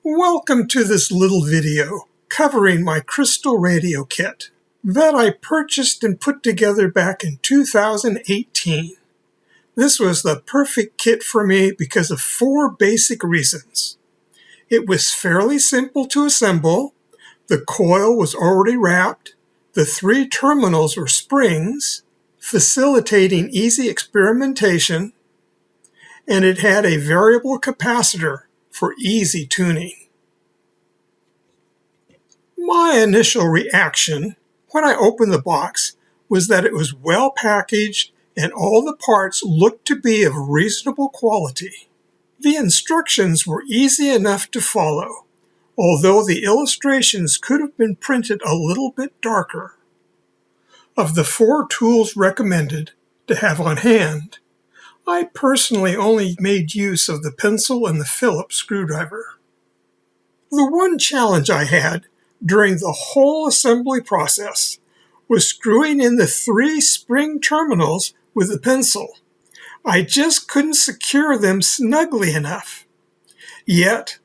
Welcome to this little video covering my Crystal Radio Kit that I purchased and put together back in 2018. This was the perfect kit for me because of 4 basic reasons. It was fairly simple to assemble, the coil was already wrapped, the 3 terminals were springs, facilitating easy experimentation, and it had a variable capacitor for easy tuning. My initial reaction when I opened the box was that it was well packaged and all the parts looked to be of reasonable quality. The instructions were easy enough to follow, although the illustrations could have been printed a little bit darker. Of the 4 tools recommended to have on hand, I personally only made use of the pencil and the Phillips screwdriver. The one challenge I had during the whole assembly process was screwing in the 3 spring terminals with the pencil. I just couldn't secure them snugly enough. Yet,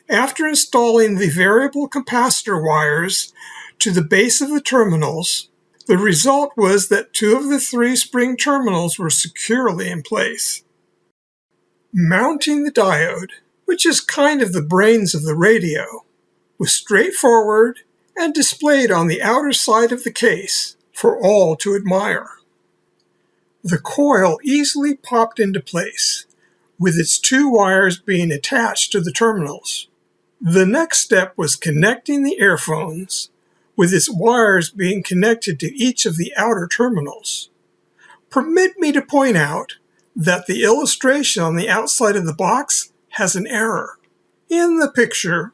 after installing the variable capacitor wires to the base of the terminals, the result was that 2 of the 3 spring terminals were securely in place. Mounting the diode, which is kind of the brains of the radio, was straightforward and displayed on the outer side of the case for all to admire. The coil easily popped into place, with its 2 wires being attached to the terminals. The next step was connecting the earphones, with its wires being connected to each of the outer terminals. Permit me to point out that the illustration on the outside of the box has an error. In the picture,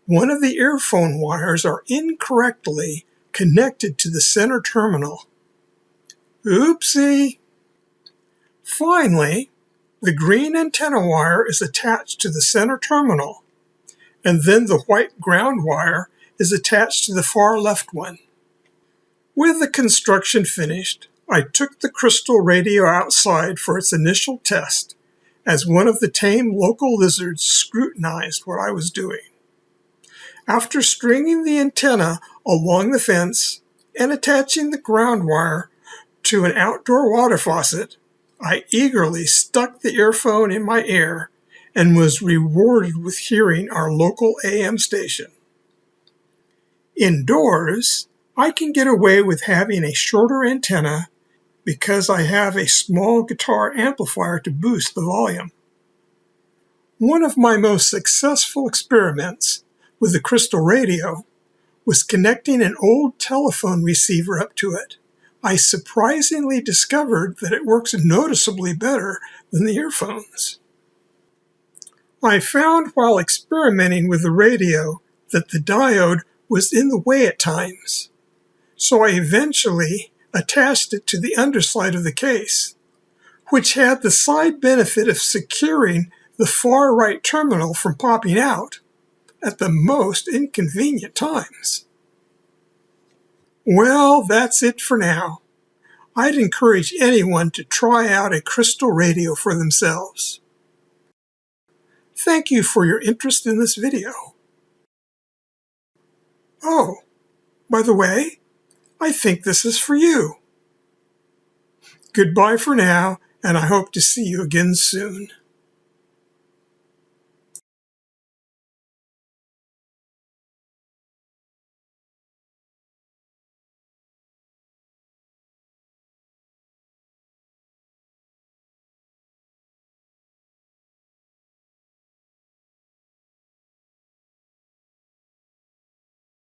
one of the earphone wires are incorrectly connected to the center terminal. Oopsie! Finally, the green antenna wire is attached to the center terminal, and then the white ground wire is attached to the far left one. With the construction finished, I took the Crystal radio outside for its initial test, as one of the tame local lizards scrutinized what I was doing. After stringing the antenna along the fence and attaching the ground wire to an outdoor water faucet, I eagerly stuck the earphone in my ear and was rewarded with hearing our local AM station. Indoors, I can get away with having a shorter antenna because I have a small guitar amplifier to boost the volume. One of my most successful experiments with the Crystal radio was connecting an old telephone receiver up to it. I surprisingly discovered that it works noticeably better than the earphones. I found while experimenting with the radio that the diode was in the way at times, so I eventually attached it to the underside of the case, which had the side benefit of securing the far right terminal from popping out at the most inconvenient times. Well, that's it for now. I'd encourage anyone to try out a Crystal radio for themselves. Thank you for your interest in this video. Oh, by the way, I think this is for you. Goodbye for now, and I hope to see you again soon.